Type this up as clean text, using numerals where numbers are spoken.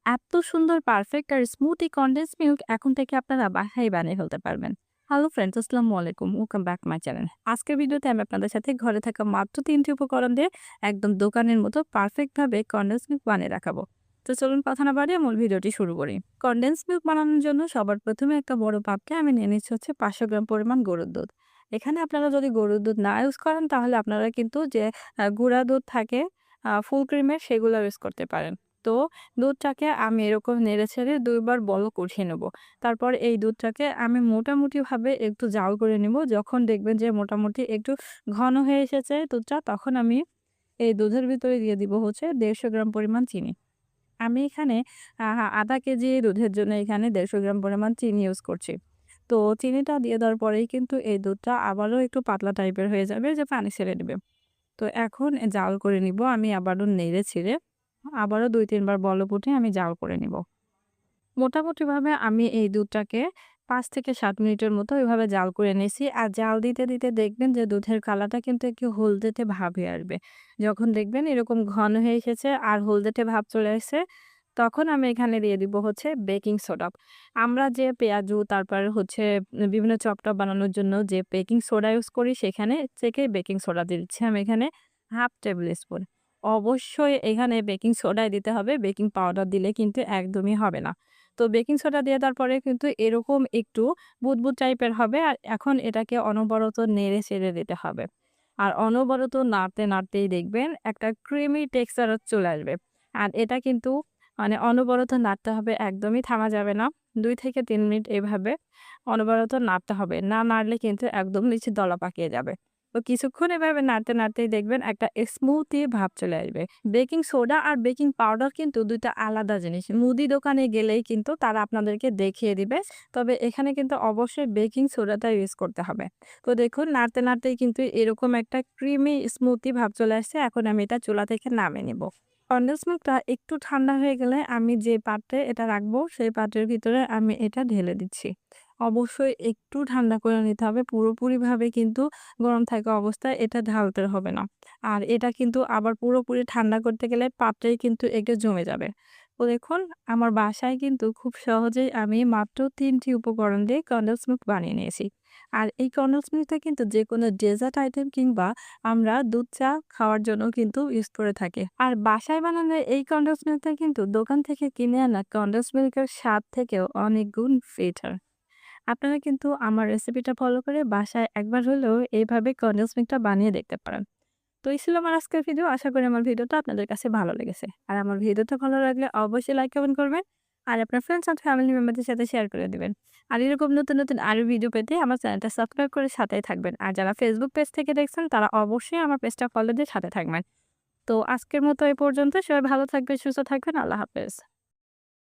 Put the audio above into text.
এত সুন্দর পারফেক্ট আর স্মুথ এই কনডেন্স মিল্ক এখন থেকে আপনারা বাসায় বানিয়ে ফেলতে পারবেন। হ্যালো ফ্রেন্ডস, আসসালামু আলাইকুম। Welcome back my channel. আজকের ভিডিওতে আমি আপনাদের সাথে ঘরে থাকা মাত্র ৩টি উপকরণ দিয়ে একদম দোকানের মতো পারফেক্ট ভাবে কনডেন্স মিল্ক বানিয়ে রাখাবো। তো চলুন কথা না বাড়িয়ে মূল ভিডিওটি শুরু করি। কনডেন্স মিল্ক বানানোর জন্য সবার প্রথমে একটা বড় পাত্রে আমি নিয়ে নিচ্ছি হচ্ছে ৫০০ গ্রাম পরিমাণ গরুর দুধ। এখানে আপনারা যদি গরুর দুধ না ইউজ করেন তাহলে আপনারা কিন্তু যে গুঁড়া দুধ থাকে ফুল ক্রিমের সেগুলো ইউজ করতে পারেন। তো দুধটাকে আমি এরকম নেড়েচেড়ে ২ বার বলক উঠিয়ে নেব। তারপর এই দুধটাকে আমি মোটামুটিভাবে একটু জাল করে নিব। যখন দেখবেন যে মোটামুটি একটু ঘন হয়ে এসেছে দুধটা, তখন আমি এই দুধের ভিতরে দিয়ে দিব হচ্ছে ১৫০ গ্রাম পরিমাণ চিনি। আমি এখানে ০.৫ কেজি দুধের জন্য এখানে ১৫০ গ্রাম পরিমাণ চিনি ইউজ করছি। তো চিনিটা দিয়ে দেওয়ার পরেই কিন্তু এই দুধটা আবারও একটু পাতলা টাইপের হয়ে যাবে, যে পানি ছেড়ে দিবে। তো এখন জাল করে নিব আমি আবারও নেড়ে-চেড়ে। আবারও ২-৩ বার বলক উঠিয়ে আমি জাল করে নিব। মোটামুটিভাবে আমি এই দুধটাকে ৫ থেকে ৭ মিনিটের মতো এভাবে জাল করে নিয়েছি। আর জাল দিতে, দিতে দেখবেন যে দুধের কালারটা কিন্তু একটু হলদেটে ভাব হয়ে আসবে। যখন দেখবেন এরকম ঘন হয়ে এসেছে আর হলদেটে ভাব চলে আসছে, তখন আমি এখানে দিয়ে দিব হচ্ছে বেকিং সোডা। আমরা যে পেঁয়াজু তারপরে হচ্ছে বিভিন্ন চপ-টপ বানানোর জন্য যে বেকিং সোডা ইউজ করি, সেখানে থেকে বেকিং সোডা দিয়ে দিচ্ছি আমি এখানে ১/২ টেবিল স্পুন। অবশ্যই এখানে বেকিং সোডাই দিতে হবে। বেকিং পাউডার দিলে কিন্তু একদমই হবে না। তো বেকিং সোডা দিয়ে দেওয়ার পরে কিন্তু এরকম একটু বুদবুদ টাইপের হবে। আর এখন এটাকে অনবরত নেড়ে চেড়ে দিতে হবে। আর অনবরত নাড়তে, নাড়তেই দেখবেন একটা ক্রিমি টেক্সচার চলে আসবে। আর এটা কিন্তু মানে অনবরত নাড়তে হবে, একদমই থামা যাবে না। ২ থেকে ৩ মিনিট এভাবে অনবরত নাড়তে হবে। না নাড়লে কিন্তু একদম নিচে দলা পাকিয়ে যাবে। তো কিছুক্ষণ এভাবে নাড়তে, নাড়তেই দেখবেন একটা স্মুথি ভাব চলে আসবে। বেকিং সোডা আর বেকিং পাউডার কিন্তু ২ টা আলাদা জিনিস। মুদি দোকানে গেলেই কিন্তু তারা আপনাদেরকে দেখিয়ে দিবে। তবে এখানে কিন্তু অবশ্যই বেকিং সোডাটা ইউজ করতে হবে। তো দেখুন নাড়তে, নাড়তেই কিন্তু এরকম একটা ক্রিমি স্মুথি ভাব চলে আসছে। এখন আমি এটা চুলা থেকে নামিয়ে নিব। কনডেন্স মিল্কটা একটু ঠান্ডা হয়ে গেলে আমি যে পাত্রে এটা রাখবো, সেই পাত্রের ভিতরে আমি এটা ঢেলে দিচ্ছি। অবশ্যই একটু ঠান্ডা করে নিতে হবে। পুরোপুরিভাবে কিন্তু গরম থাকা অবস্থায় এটা ঢালতে হবে না। আর এটা কিন্তু আবার পুরোপুরি ঠান্ডা করতে গেলে পাত্রেই কিন্তু একটু জমে যাবে। তো দেখুন আমার বাসায় কিন্তু খুব সহজেই আমি মাত্র ৩ টি উপকরণ দিয়ে কনডেন্স মিল্ক বানিয়ে নিয়েছি। আর এই কনডেন্স মিল্কটা কিন্তু যেকোনো ডেজার্ট আইটেম কিংবা আমরা দুধ চা খাওয়ার জন্য কিন্তু ইউজ করে থাকি। আর বাসায় বানানো এই কনডেন্স মিল্কটা কিন্তু দোকান থেকে কিনে আনা কনডেন্স মিল্কের স্বাদ থেকেও অনেক গুণ বেটার। আপনারা কিন্তু আমার রেসিপিটা ফলো করে বাসায় একবার হলেও এইভাবে কনডেন্স মিল্কটা বানিয়ে দেখতে পারেন। তো এই ছিল আমার আজকের ভিডিও। আশা করি আমার ভিডিওটা আপনাদের কাছে ভালো লেগেছে। আর আমার ভিডিওটা ভালো লাগলে অবশ্যই লাইক কমেন্ট করবেন। আর আপনার ফ্রেন্ডস এন্ড ফ্যামিলি মেম্বারদের সাথে শেয়ার করে দিবেন। আর এরকম নতুন, নতুন আরো ভিডিও পেতে আমার চ্যানেলটা সাবস্ক্রাইব করে সাথেই থাকবেন। আর যারা ফেসবুক পেজ থেকে দেখছেন তারা অবশ্যই আমার পেজটা ফলো দিয়ে সাথে থাকবেন। তো আজকের মতো এই পর্যন্ত। সবাই ভালো থাকবেন, সুস্থ থাকবেন। আল্লাহ হাফেজ।